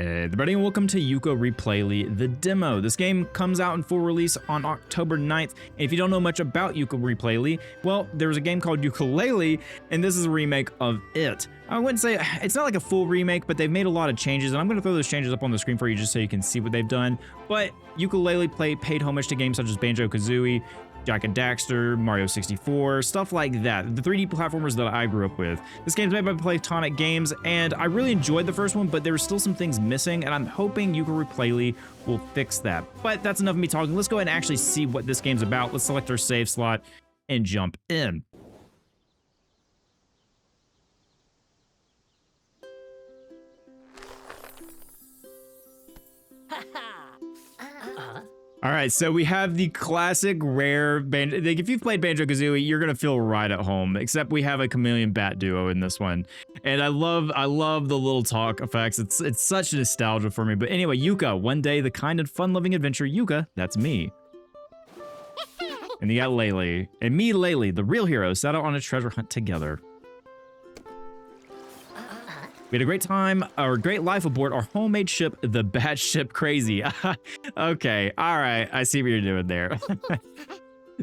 Hey everybody, and welcome to Yooka-Replaylee, the demo. This game comes out in full release on October 9th. And if you don't know much about Yooka-Replaylee, well, there's a game called Yooka-Laylee, and this is a remake of it. I wouldn't say, it's not like a full remake, but they've made a lot of changes, and I'm going to throw those changes up on the screen for you just so you can see what they've done. But Yooka-Laylee paid homage to games such as Banjo-Kazooie, Jak and Daxter, Mario 64, stuff like that. The 3D platformers that I grew up with. This game's made by Playtonic Games, and I really enjoyed the first one, but there were still some things missing, and I'm hoping Yooka-Replaylee will fix that. But that's enough of me talking. Let's go ahead and actually see what this game's about. Let's select our save slot and jump in. All right, so we have the classic rare Banjo. Like if you've played Banjo-Kazooie, you're gonna feel right at home. Except we have a chameleon bat duo in this one, and I love the little talk effects. It's such nostalgia for me. But anyway, Yooka, one day the kind and fun-loving adventure Yooka, that's me. And you got Laylee, and me, Laylee, the real hero, set out on a treasure hunt together. We had a great time, or great life aboard our homemade ship, the Bad Ship Crazy. Okay, all right, I see what you're doing there.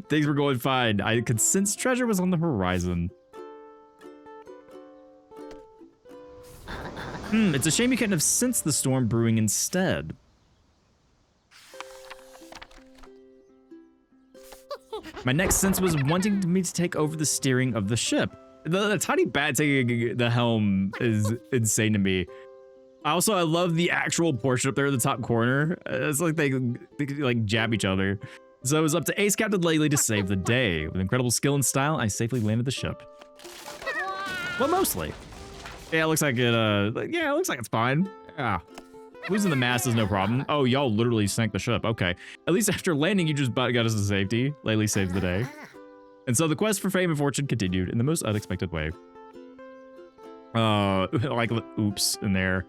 Things were going fine. I could sense treasure was on the horizon. It's a shame you couldn't have sensed the storm brewing instead. My next sense was wanting me to take over the steering of the ship. The tiny bat taking the helm is insane to me. I love the actual portrait up there in the top corner. It's like they like jab each other. So it was up to Ace Captain Laylee to save the day. With incredible skill and style, I safely landed the ship. Well, mostly. Yeah, it looks like it, yeah, it looks like it's fine. Yeah. Losing the mast is no problem. Oh, y'all literally sank the ship. Okay. At least after landing, you just got us to safety. Laylee saved the day. And so the quest for fame and fortune continued in the most unexpected way. Like, oops, in there.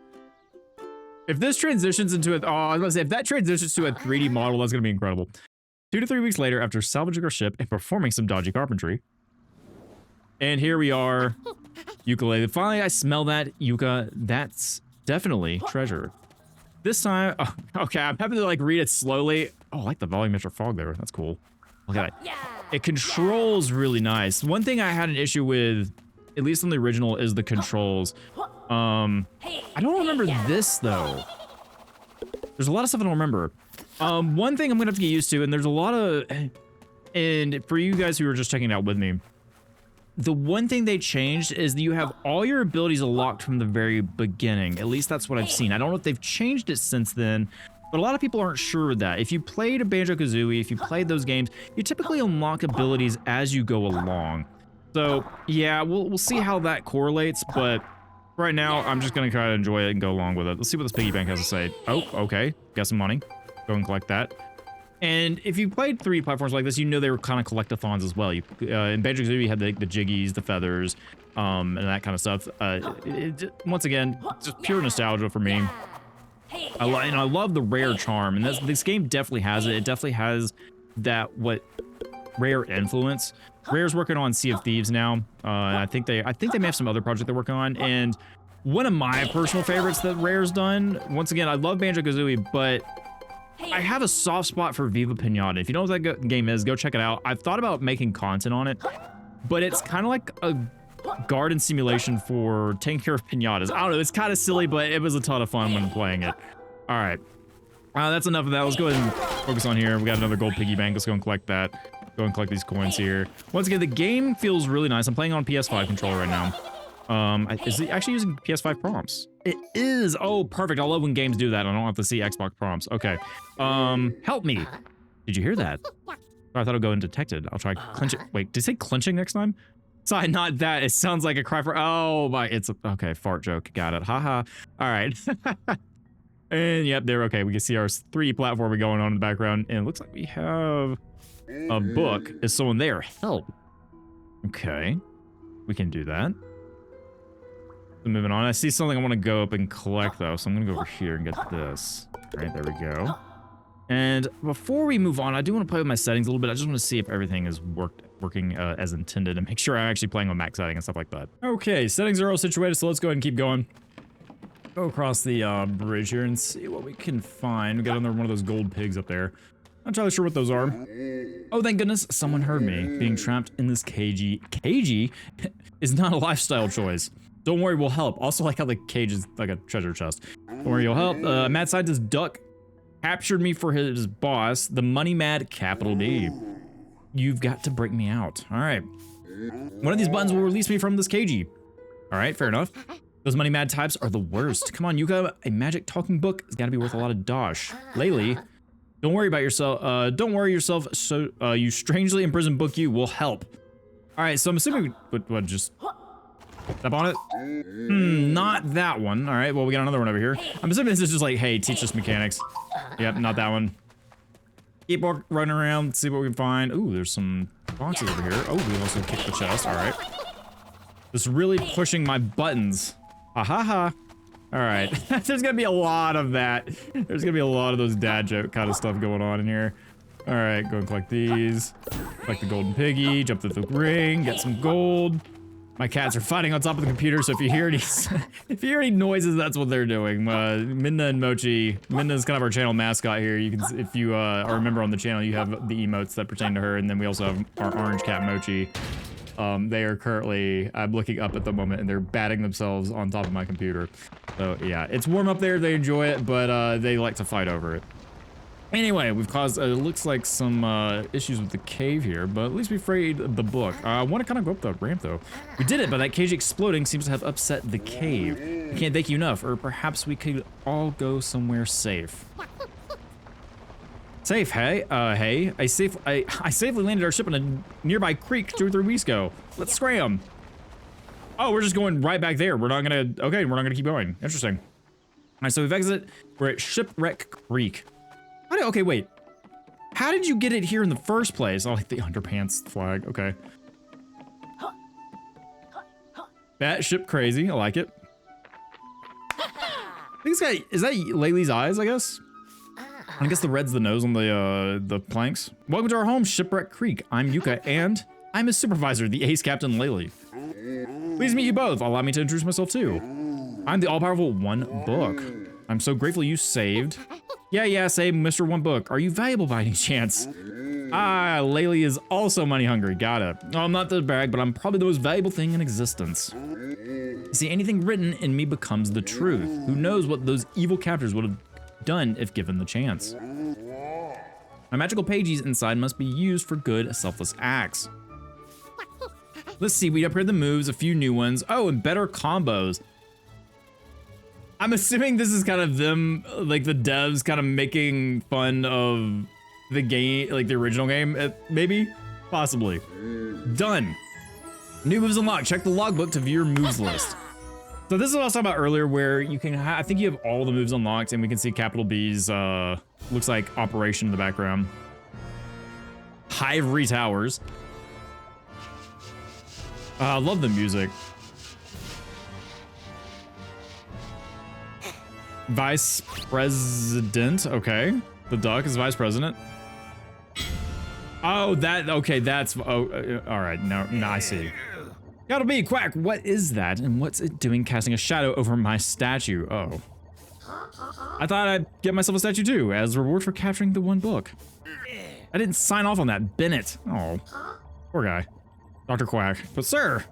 If this transitions into a, oh, I was gonna say, if that transitions to a 3D model, that's gonna be incredible. 2 to 3 weeks later, after salvaging our ship and performing some dodgy carpentry. And here we are, Yooka-Laylee. Finally, I smell that, Yooka. That's definitely treasure. This time, oh, okay, I'm having to like read it slowly. Oh, I like the volumetric fog there. That's cool. Look at that. It controls really nice. One thing I had an issue with, at least on the original, is the controls. I don't remember this though. There's a lot of stuff I don't remember. One thing I'm gonna have to get used to, and there's a lot of, and for you guys who are just checking it out with me, the one thing they changed is that you have all your abilities unlocked from the very beginning. At least that's what I've seen. I don't know if they've changed it since then, but a lot of people aren't sure of that. If you played a Banjo-Kazooie, if you played those games, you typically unlock abilities as you go along. So yeah, we'll see how that correlates, but right now I'm just gonna try to enjoy it and go along with it. Let's see what this piggy bank has to say. Oh, okay, got some money. Go and collect that. And if you played 3D platforms like this, you know they were kind of collectathons as well. You, in Banjo-Kazooie, you had the jiggies, the feathers, and that kind of stuff. Once again, just pure nostalgia for me. And I love the rare charm, and this game definitely has it. It definitely has that rare influence. Rare's working on Sea of Thieves now. And I think they may have some other project they're working on. And one of my personal favorites that Rare's done. Once again, I love Banjo-Kazooie, but I have a soft spot for Viva Pinata. If you know what that game is, go check it out. I've thought about making content on it, but it's kind of like a garden simulation for taking care of pinatas. I don't know, it's kind of silly, but it was a ton of fun when playing it. All right, that's enough of that. Let's go ahead and focus on here. We got another gold piggy bank. Let's go and collect that. Go and collect these coins here. Once again, the game feels really nice. I'm playing on PS5 controller right now. Is it actually using PS5 prompts? It is. Oh, perfect. I love when games do that. I don't have to see Xbox prompts. Okay. Help me. Did you hear that? Oh, I thought I'd go undetected. I'll try clench it. Wait, did it say clenching next time? Sorry, not that. It sounds like a cry for, oh my, it's, okay, fart joke. Got it. Haha. All right. And yep, there, okay. We can see our 3D platform going on in the background. And it looks like we have a book. Is someone there? Help. Okay. We can do that. So moving on. I see something I want to go up and collect though. So I'm going to go over here and get this. All right, there we go. And before we move on, I do want to play with my settings a little bit. I just want to see if everything is working as intended and make sure I'm actually playing on max setting and stuff like that. Okay, settings are all situated, so let's go ahead and keep going. Go across the bridge here and see what we can find. We got another one of those gold pigs up there. Not entirely sure what those are. Oh, thank goodness someone heard me. Being trapped in this cagey is not a lifestyle choice. Don't worry, we'll help. Also, like how the cage is like a treasure chest. Don't worry, you'll help. Mad scientist Duck captured me for his boss, the money mad capital D. You've got to break me out. All right. One of these buttons will release me from this cagey. All right, fair enough. Those money mad types are the worst. Come on, Yooka, a magic talking book has got to be worth a lot of dosh. Laylee, don't worry about yourself. Don't worry yourself. So, you strangely imprisoned book you will help. All right, so I'm assuming what just step on it? Not that one. All right, well, we got another one over here. I'm assuming this is just like, hey, teach us mechanics. Yep, not that one. Keep running around, see what we can find. Ooh, there's some boxes over here. Oh, we also kicked the chest. All right. Just really pushing my buttons. Ha ha ha. All right. There's gonna be a lot of that. There's gonna be a lot of those dad joke kind of stuff going on in here. All right, go and collect these. Collect the golden piggy, jump through the ring, get some gold. My cats are fighting on top of the computer, so if you hear any noises, that's what they're doing. Minna and Mochi. Minna's kind of our channel mascot here. You can, if you are a member on the channel, you have the emotes that pertain to her, and then we also have our orange cat Mochi. They are currently, I'm looking up at the moment, and they're batting themselves on top of my computer. So yeah, it's warm up there. They enjoy it, but they like to fight over it. Anyway, we've caused, it looks like some issues with the cave here, but at least we freed the book. I want to kind of go up the ramp though. We did it, but that cage exploding seems to have upset the cave. I can't thank you enough, or perhaps we could all go somewhere safe. Safe, hey? Hey, I safely landed our ship in a nearby creek 2 or 3 weeks ago. Let's scram. Oh, we're just going right back there. We're not gonna, okay, we're not gonna keep going. Interesting. All right, so we've exited. We're at Shipwreck Creek. Okay, wait. How did you get it here in the first place? Oh, like the underpants flag. Okay. Batship crazy. I like it. I think this guy, is that Laylee's eyes, I guess? I guess the red's the nose on the planks. Welcome to our home, Shipwreck Creek. I'm Yooka, and I'm his supervisor, the ace captain Laylee. Pleased to meet you both. Allow me to introduce myself too. I'm the all-powerful One Book. I'm so grateful you saved. Yeah, say Mr. One Book. Are you valuable by any chance? Ah, Laylee is also money hungry. Got it. Oh, I'm not the brag, but I'm probably the most valuable thing in existence. See, anything written in me becomes the truth. Who knows what those evil captors would have done if given the chance. My magical pages inside must be used for good, selfless acts. Let's see, we upgraded the moves, a few new ones. Oh, and better combos. I'm assuming this is kind of them, like the devs kind of making fun of the game, like the original game, maybe? Possibly. Done. New moves unlocked. Check the logbook to view your moves list. So this is what I was talking about earlier, where you can, I think you have all the moves unlocked, and we can see capital B's, looks like operation in the background. Ivory Towers. I love the music. Vice President, okay. The duck is Vice President. Oh, okay, that's, all right, now I see. Gotta be, Quack, what is that? And what's it doing casting a shadow over my statue? Oh. I thought I'd get myself a statue too, as a reward for capturing the One Book. I didn't sign off on that, Bennett. Oh, poor guy. Dr. Quack. But sir,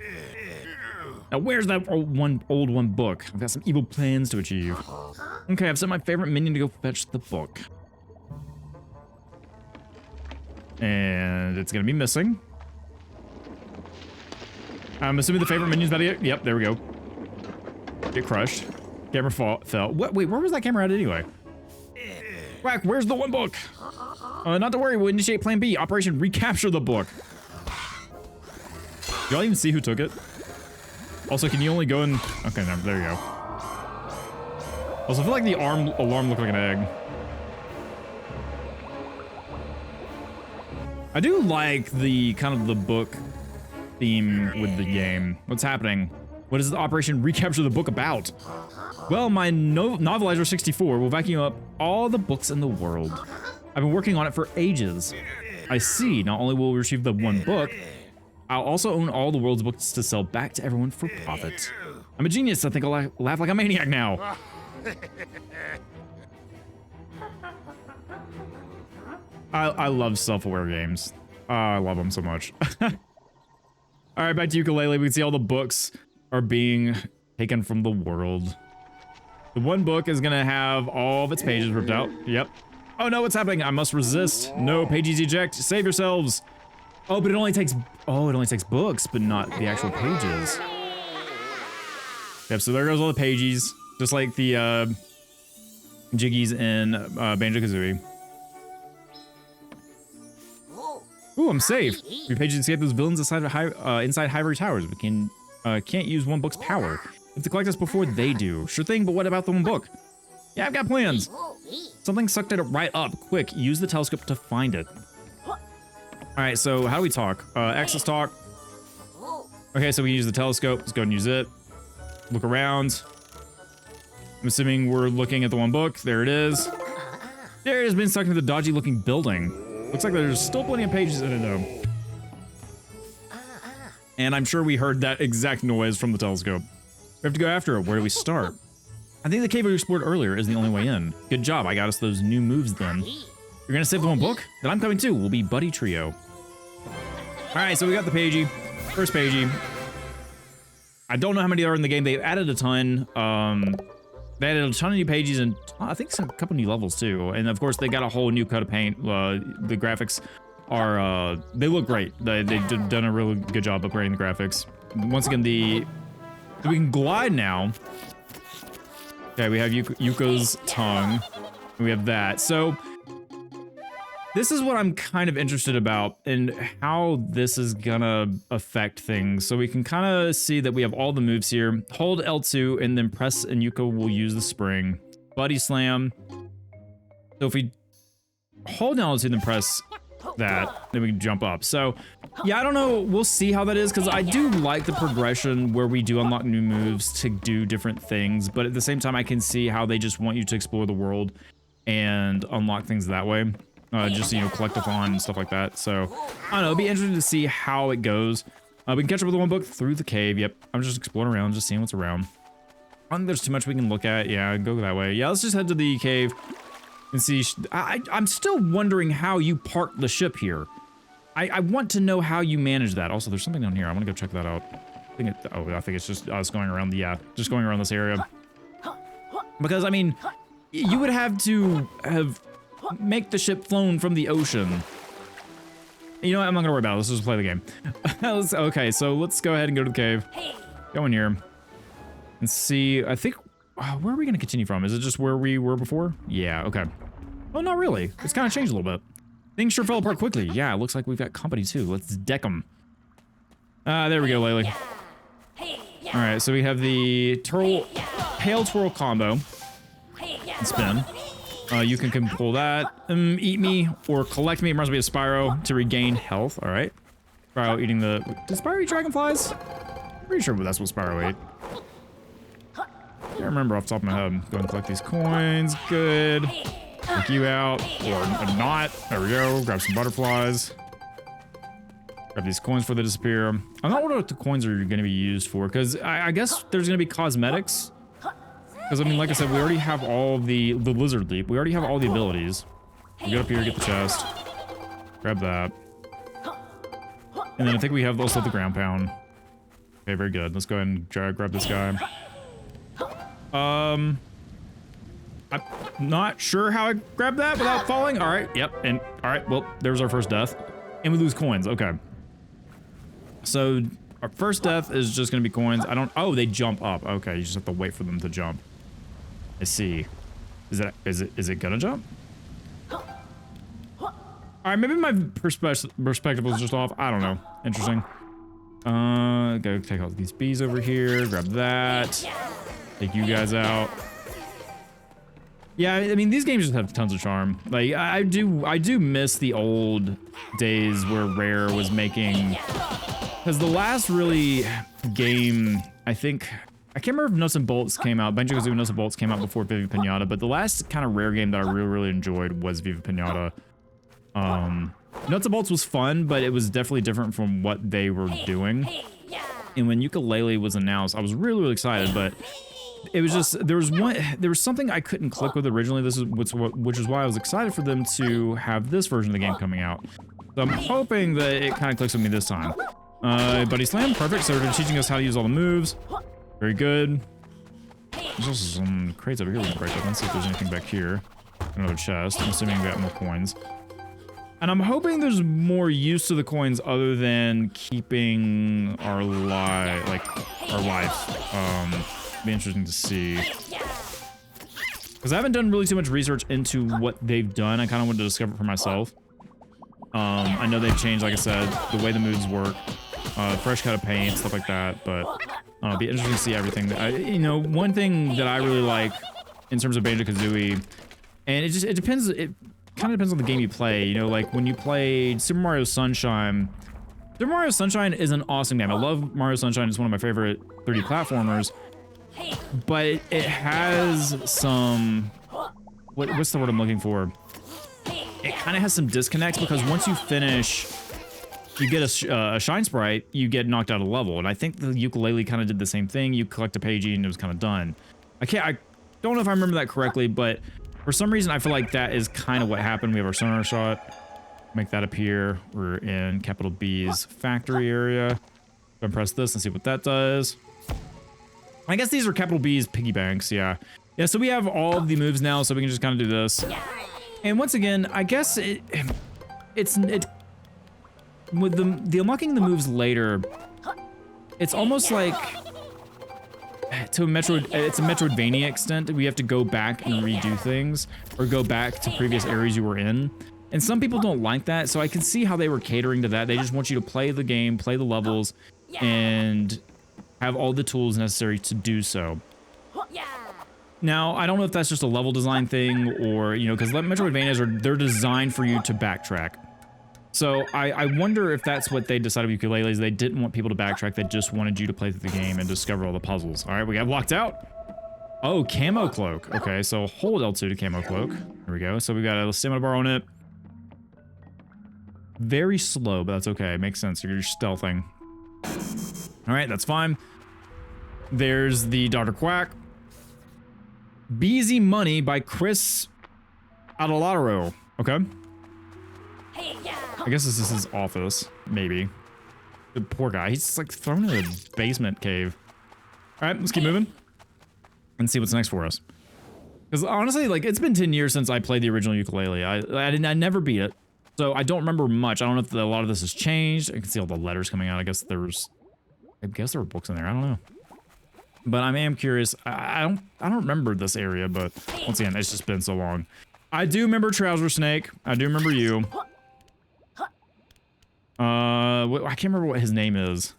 now where's that old one book? I've got some evil plans to achieve. Okay, I've sent my favorite minion to go fetch the book. And it's gonna be missing. I'm assuming the favorite minion's about to get, yep, there we go. Get crushed. Camera fell. What, wait, where was that camera at anyway? Quack, where's the One Book? Not to worry, we'll initiate plan B, Operation Recapture the Book. Y'all even see who took it? Also, can you only go in, okay, no, there you go. Also, I feel like the alarm looked like an egg. I do like the kind of the book theme with the game. What's happening? What is the Operation Recapture the Book about? Well, my Novelizer 64 will vacuum up all the books in the world. I've been working on it for ages. I see, not only will we retrieve the One Book, I'll also own all the world's books to sell back to everyone for profit. I'm a genius, I think I'll laugh like a maniac now. I love self-aware games. I love them so much. All right, back to Yooka-Laylee. We can see all the books are being taken from the world. The one book is gonna have all of its pages ripped out. Yep. Oh no, what's happening? I must resist. No, pages eject. Save yourselves. Oh, but it only takes books, but not the actual pages. Yep, so there goes all the pages. Just like the Jiggies in Banjo-Kazooie. Ooh, I'm safe. 3 pages escape those villains inside Hivory Towers. We can't use one book's power. If to collect us before they do. Sure thing, but what about the one book? Yeah, I've got plans. Something sucked it right up. Quick, use the telescope to find it. All right, so how do we talk? X is talk. Okay, so we use the telescope. Let's go ahead and use it. Look around. I'm assuming we're looking at the one book. There it is. There it has been stuck into the dodgy looking building. Looks like there's still plenty of pages in it though. And I'm sure we heard that exact noise from the telescope. We have to go after it. Where do we start? I think the cave we explored earlier is the only way in. Good job, I got us those new moves then. You're gonna save the one book? Then I'm coming too. We'll be buddy trio. Alright, so we got the pagey. First pagey. I don't know how many are in the game. They've added a ton. They added a ton of new pages and I think a couple new levels too. And of course they got a whole new coat of paint. The graphics are, they look great. They've done a really good job upgrading the graphics. Once again, we can glide now. Okay, we have Yuka's tongue. We have that. So this is what I'm kind of interested about and how this is gonna affect things. So we can kind of see that we have all the moves here. Hold L2 and then press and Yuka will use the spring. Buddy slam. So if we hold down L2 and then press that, then we can jump up. So yeah, I don't know. We'll see how that is because I do like the progression where we do unlock new moves to do different things. But at the same time, I can see how they just want you to explore the world and unlock things that way. Just, you know, collectathon and stuff like that. So, I don't know, it'd be interesting to see how it goes. We can catch up with the one book through the cave. Yep, I'm just exploring around, just seeing what's around. I don't think there's too much we can look at. Yeah, go that way. Yeah, let's just head to the cave and see. I'm still wondering how you park the ship here. I want to know how you manage that. Also, there's something down here. I'm gonna go check that out. I think it's just us going around just going around this area. Because, I mean, you would have to make the ship flown from the ocean. You know what? I'm not gonna worry about it. Let's just play the game. Okay, so let's go ahead and go to the cave. Go in here and see. I think, where are we gonna continue from? Is it just where we were before? Yeah, okay. Oh, not really. It's kind of changed a little bit. Things sure fell apart quickly. Yeah, it looks like we've got company too. Let's deck them. There we go, Laylee. All right, so we have the pale twirl combo and spin. You can pull that, eat me, or collect me. It reminds me of Spyro to regain health. All right. Spyro eating the... Did Spyro eat dragonflies? Pretty sure that's what Spyro ate. Can't remember off the top of my head. Go and collect these coins. Good. Take you out. Or not. There we go. Grab some butterflies. Grab these coins before they disappear. I'm not sure what the coins are going to be used for, because I guess there's going to be cosmetics. Because, I mean, like I said, we already have all the lizard leap. We already have all the abilities. We get up here, get the chest. Grab that. And then I think we have also the ground pound. Okay, very good. Let's go ahead and grab this guy. I'm not sure how I grab that without falling. All right, yep. And all right, well, there's our first death. And we lose coins, okay. So our first death is just gonna be coins. Oh, they jump up. Okay, you just have to wait for them to jump. I see. Is it gonna jump? All right, maybe my perspective was just off. I don't know. Interesting. Go take all these bees over here. Grab that. Take you guys out. Yeah, I mean, these games just have tons of charm. Like, I do miss the old days where Rare was making... Because the last really game, I think... I can't remember if Nuts and Bolts came out. Banjo-Kazooie Nuts and Bolts came out before Viva Pinata, but the last kind of Rare game that I really enjoyed was Viva Pinata. Nuts and Bolts was fun, but it was definitely different from what they were doing. And when Yooka-Laylee was announced, I was really excited, but it was just, there was something I couldn't click with originally. Which is why I was excited for them to have this version of the game coming out. So I'm hoping that it kind of clicks with me this time. Buddy Slam, perfect. So they're teaching us how to use all the moves. Very good. There's also some crates over here we can break up. Let's see if there's anything back here. Another chest. I'm assuming we got more coins. And I'm hoping there's more use to the coins other than keeping our life. Be interesting to see. Because I haven't done really too much research into what they've done. I kind of wanted to discover it for myself. I know they've changed, like I said, the way the moves work. Fresh coat of paint, stuff like that. But it'd be interesting to see everything. You know, one thing that I really like in terms of Banjo-Kazooie, and it depends. It kind of depends on the game you play. You know, like when you played Super Mario Sunshine. Super Mario Sunshine is an awesome game. I love Mario Sunshine. It's one of my favorite 3D platformers. But it has some... What's the word I'm looking for? It kind of has some disconnects because once you finish, you get a shine sprite, you get knocked out of the level. And I think the Yooka-Laylee kind of did the same thing. You collect a pagey and it was kind of done. I don't know if I remember that correctly, but for some reason I feel like that is kind of what happened. We have our sonar shot. Make that appear. We're in Capital B's factory area. Go and press this and see what that does. I guess these are Capital B's piggy banks, yeah. Yeah, so we have all of the moves now, so we can just kind of do this. And once again, I guess it's with the unlocking the moves later, it's almost like it's a Metroidvania extent. We have to go back and redo things or go back to previous areas you were in. And some people don't like that, so I can see how they were catering to that. They just want you to play the game, play the levels, and have all the tools necessary to do so. Now, I don't know if that's just a level design thing or, you know, because Metroidvanias they're designed for you to backtrack. So I wonder if that's what they decided with Yooka-Laylee is they didn't want people to backtrack. They just wanted you to play through the game and discover all the puzzles. All right, we got locked out. Oh, camo cloak. Okay, so hold L2 to camo cloak. There we go. So we got a stamina bar on it. Very slow, but that's okay. Makes sense. You're stealthing. All right, that's fine. There's the Dr. Quack. Beezy Money by Chris Adelataro. Okay. I guess this is his office, maybe. The poor guy. He's just like thrown in a basement cave. All right, let's keep moving and see what's next for us. Because honestly, like it's been 10 years since I played the original Yooka-Laylee. I never beat it, so I don't remember much. I don't know if a lot of this has changed. I can see all the letters coming out. I guess there were books in there. I don't know. But I am curious. I don't remember this area, but once again, it's just been so long. I do remember Trouser Snake. I do remember you. I can't remember what his name is.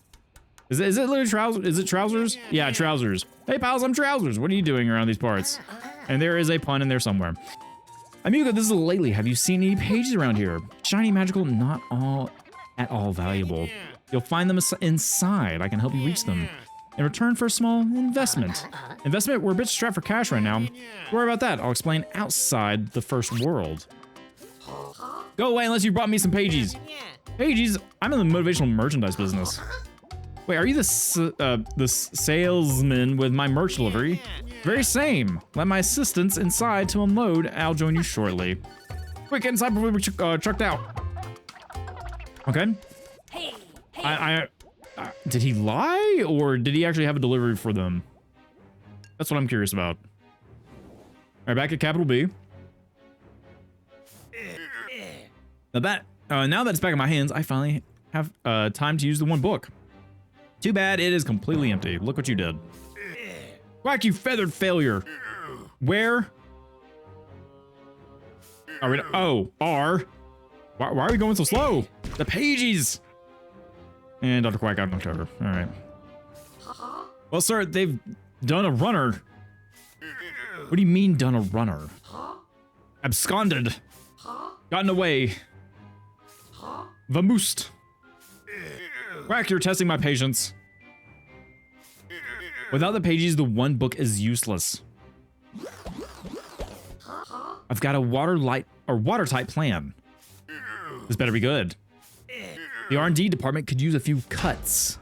Is it literally Trousers? Is it Trousers? Yeah, Trousers. Hey pals, I'm Trousers. What are you doing around these parts? And there is a pun in there somewhere. Amiga, this is Laylee. Have you seen any pages around here? Shiny, magical, not all at all valuable. You'll find them inside. I can help you reach them. In return for a small investment. Investment? We're a bit strapped for cash right now. Don't worry about that. I'll explain outside the first world. Go away unless you brought me some pages. Pages? I'm in the motivational merchandise business. Wait, are you the salesman with my merch delivery? Very same. Let my assistants inside to unload. I'll join you shortly. Quick, get inside before we trucked out. Okay. Did he lie or did he actually have a delivery for them? That's what I'm curious about. All right, back at Capital B. Now that it's back in my hands, I finally have time to use the one book. Too bad it is completely empty. Look what you did. Quack, you feathered failure. Where? Are we? Oh, R. Why are we going so slow? The pages. And Dr. Quack got knocked over. All right. Well, sir, they've done a runner. What do you mean done a runner? Absconded. Gotten away. Vamoosed. Quack, you're testing my patience. Without the pages, the one book is useless. I've got a watertight plan. This better be good. The R&D department could use a few cuts.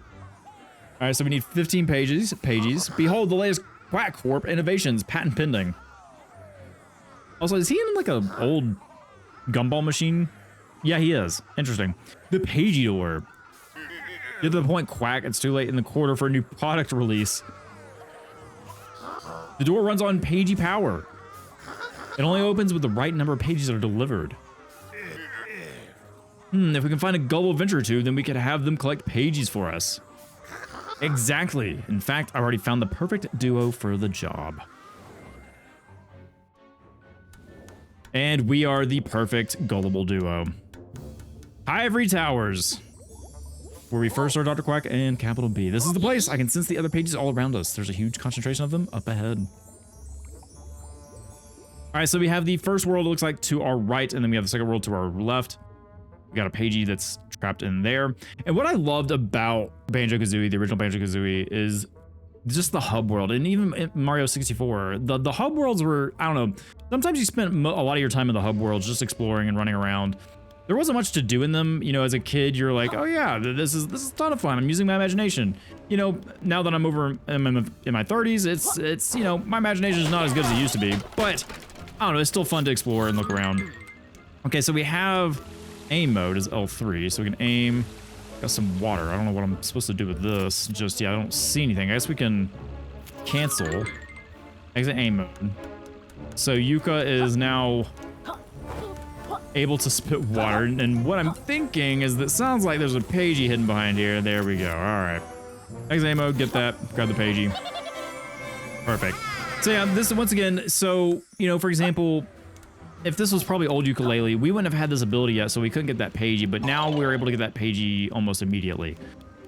All right, so we need 15 pages. Behold, the latest Quack Corp Innovations, patent pending. Also, is he in like a old gumball machine? Yeah, he is. Interesting. The Pagey door. Get to the point, Quack. It's too late in the quarter for a new product release. The door runs on Pagey power. It only opens with the right number of pages that are delivered. If we can find a gullible adventurer or two, then we could have them collect pages for us. Exactly. In fact, I already found the perfect duo for the job. And we are the perfect gullible duo. Ivory Towers, where we first saw Dr. Quack and Capital B. This is the place. I can sense the other pages all around us. There's a huge concentration of them up ahead. All right, so we have the first world, it looks like, to our right, and then we have the second world to our left. We got a Pagey that's trapped in there. And what I loved about Banjo-Kazooie, the original Banjo-Kazooie, is just the hub world. And even in Mario 64, the hub worlds were, I don't know, sometimes you spent a lot of your time in the hub worlds just exploring and running around. There wasn't much to do in them. You know, as a kid, you're like, oh yeah, this is a ton of fun. I'm using my imagination. You know, now that I'm over in my 30s, it's you know, my imagination is not as good as it used to be. But I don't know, it's still fun to explore and look around. Okay, so we have aim mode is L3, so we can aim. Got some water. I don't know what I'm supposed to do with this just yet. I don't see anything. I guess we can cancel. Exit aim mode. So Yooka is now able to spit water, and what I'm thinking is that sounds like there's a Pagey hidden behind here. There we go. All right. Exit aim mode. Get that. Grab the Pagey. Perfect. So yeah, this once again. So you know, for example, if this was probably old Yooka-Laylee, we wouldn't have had this ability yet, so we couldn't get that Pagey, but now we're able to get that Pagey almost immediately.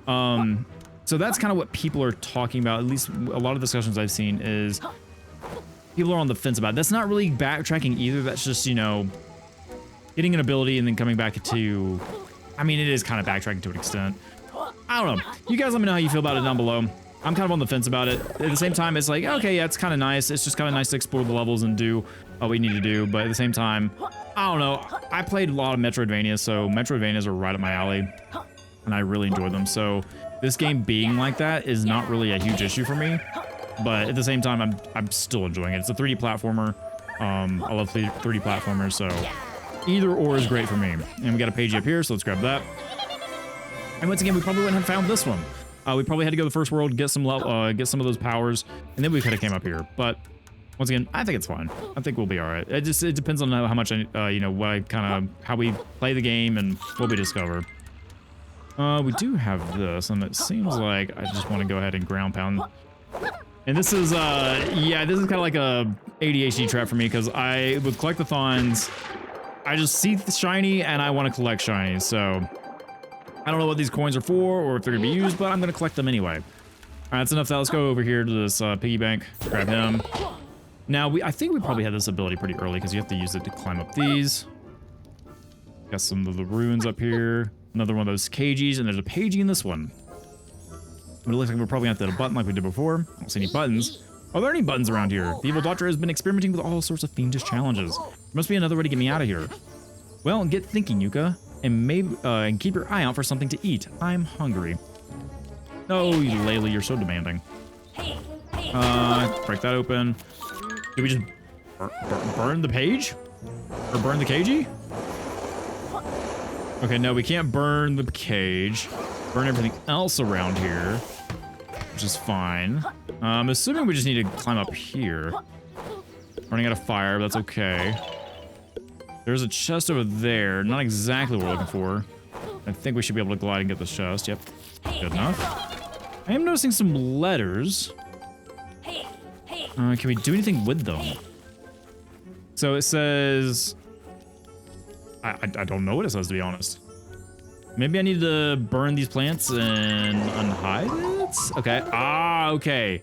So that's kind of what people are talking about, at least a lot of discussions I've seen is people are on the fence about it. That's not really backtracking either, that's just, you know, getting an ability and then coming back to, I mean, it is kind of backtracking to an extent. I don't know. You guys let me know how you feel about it down below. I'm kind of on the fence about it. At the same time, it's like, okay, yeah, it's kind of nice. It's just kind of nice to explore the levels and do what we need to do. But at the same time, I don't know. I played a lot of Metroidvania, so Metroidvanias are right up my alley, and I really enjoy them. So this game being like that is not really a huge issue for me. But at the same time, I'm still enjoying it. It's a 3D platformer. I love 3D platformers, so either or is great for me. And we got a page up here, so let's grab that. And once again, we probably wouldn't have found this one. We probably had to go to the first world, get some of those powers, and then we could have came up here. But once again, I think it's fine. I think we'll be all right. It depends on how much you know, how we play the game and what we discover. We do have this, and it seems like I just want to go ahead and ground pound. And this is yeah, this is kind of like a ADHD trap for me because with collectathons, I just see the shiny and I want to collect shinies. So I don't know what these coins are for or if they're gonna be used, but I'm gonna collect them anyway. All right, that's enough of that. Let's go over here to this piggy bank, grab him. Now, I think we probably had this ability pretty early because you have to use it to climb up these. Got some of the ruins up here. Another one of those cages, and there's a pagey in this one. But it looks like we're probably gonna have to hit a button like we did before. I don't see any buttons. Are there any buttons around here? The evil doctor has been experimenting with all sorts of fiendish challenges. There must be another way to get me out of here. Well, get thinking, Yooka. And maybe and keep your eye out for something to eat. I'm hungry. Oh, Laylee, you're so demanding. Break that open. Did we just burn the page? Or burn the cagey? Okay, no, we can't burn the cage. Burn everything else around here, which is fine. I'm assuming we just need to climb up here. Running out of fire, but that's okay. There's a chest over there. Not exactly what we're looking for. I think we should be able to glide and get this chest. Yep. Good enough. I am noticing some letters. Can we do anything with them? So it says... I don't know what it says, to be honest. Maybe I need to burn these plants and unhide it? Okay. Ah, okay.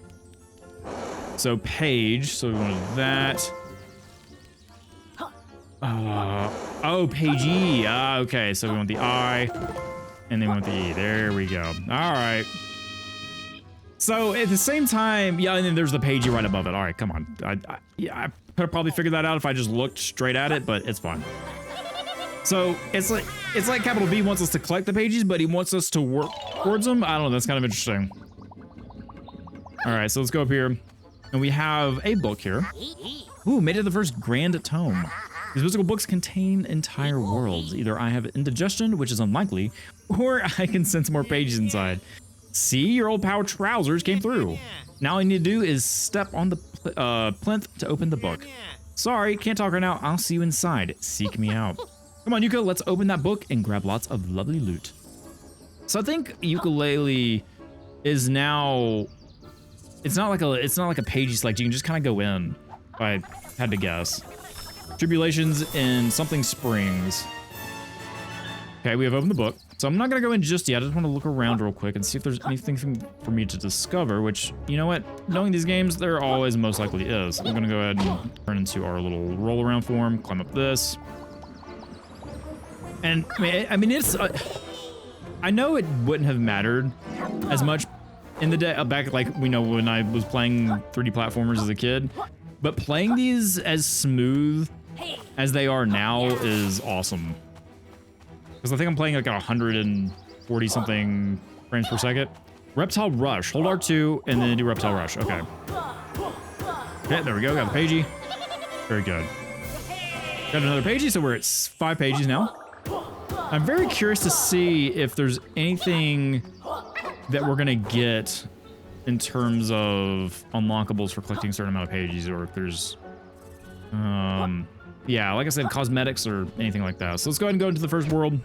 So page. So we wanted that. Oh, pagey. Ah, okay. So we want the I, and then we want the E. There we go. All right. So at the same time, yeah, and then there's the pagey right above it. All right, come on. Yeah, I could have probably figured that out if I just looked straight at it, but it's fine. So it's like Capital B wants us to collect the pages, but he wants us to work towards them. I don't know. That's kind of interesting. All right, so let's go up here. And we have a book here. Ooh, made it the first grand tome. These physical books contain entire worlds. Either I have indigestion, which is unlikely, or I can sense more pages inside. See, your old pal Trousers came through. Now all I need to do is step on the plinth to open the book. Sorry, can't talk right now. I'll see you inside. Seek me out. Come on, Yooka, let's open that book and grab lots of lovely loot. So I think Yooka-Laylee is now... It's not like a page you select. You can just kind of go in, if I had to guess. Tribulations in something springs. Okay, we have opened the book. So I'm not going to go in just yet. I just want to look around real quick and see if there's anything for me to discover, which, you know what? Knowing these games, there always most likely is. I'm going to go ahead and turn into our little roll around form, climb up this. And I mean it's... I know it wouldn't have mattered as much in the day back, like, we know when I was playing 3D platformers as a kid, but playing these as smooth as they are now is awesome. Because I think I'm playing like 140 something frames per second. Reptile Rush. Hold R2 and then do Reptile Rush. Okay. Okay, there we go. Got the pagey. Very good. Got another pagey, so we're at 5 pages now. I'm very curious to see if there's anything that we're gonna get in terms of unlockables for collecting a certain amount of pages, or if there's yeah, like I said, cosmetics or anything like that. So let's go ahead and go into the first world.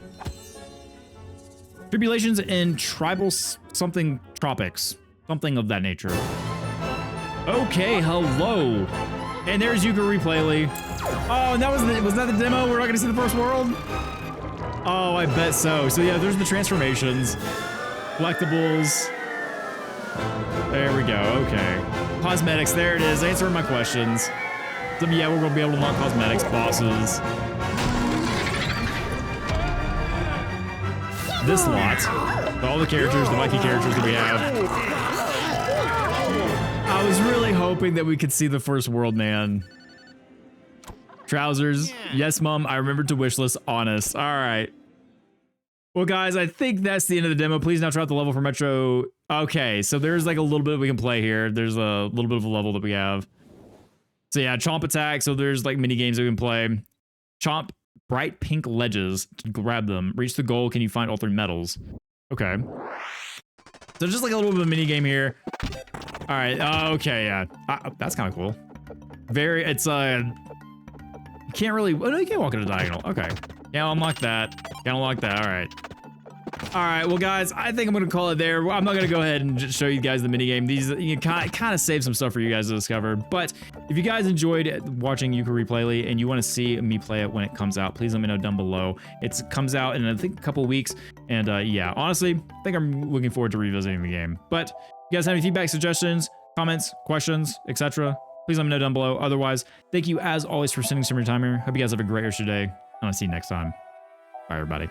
Tribulations in tribal something tropics, something of that nature. Okay, hello, and there's Yooka-Replaylee. Oh, and that was that the demo? We're not gonna see the first world. Oh, I bet so. So yeah, there's the transformations. Collectibles. There we go. Okay. Cosmetics. There it is. Answering my questions. So yeah, we're gonna be able to unlock cosmetics, bosses. This lot. All the characters, the Mikey characters that we have. I was really hoping that we could see the first world, man. Trousers. Yes, Mom. I remembered to wishlist. Honest. All right. Well, guys, I think that's the end of the demo. Please now try out the level for Metro. Okay, so there's like a little bit we can play here. There's a little bit of a level that we have. So yeah, Chomp Attack. So there's like mini games that we can play. Chomp bright pink ledges to grab them. Reach the goal. Can you find all 3 medals? Okay. So just like a little bit of a mini game here. All right. Okay. Yeah. That's kind of cool. Very. It's you can't really. Oh no, you can't walk in a diagonal. Okay. Can't unlock that. Can't unlock that. All right. All right. Well, guys, I think I'm going to call it there. I'm not going to go ahead and just show you guys the minigame. These, you kind of save some stuff for you guys to discover. But if you guys enjoyed watching Yooka-Replaylee and you want to see me play it when it comes out, please let me know down below. It comes out in, I think, a couple weeks. And yeah, honestly, I think I'm looking forward to revisiting the game. But if you guys have any feedback, suggestions, comments, questions, etc., please let me know down below. Otherwise, thank you as always for spending some of your time here. Hope you guys have a great rest of your day. And I'll see you next time. Bye, everybody.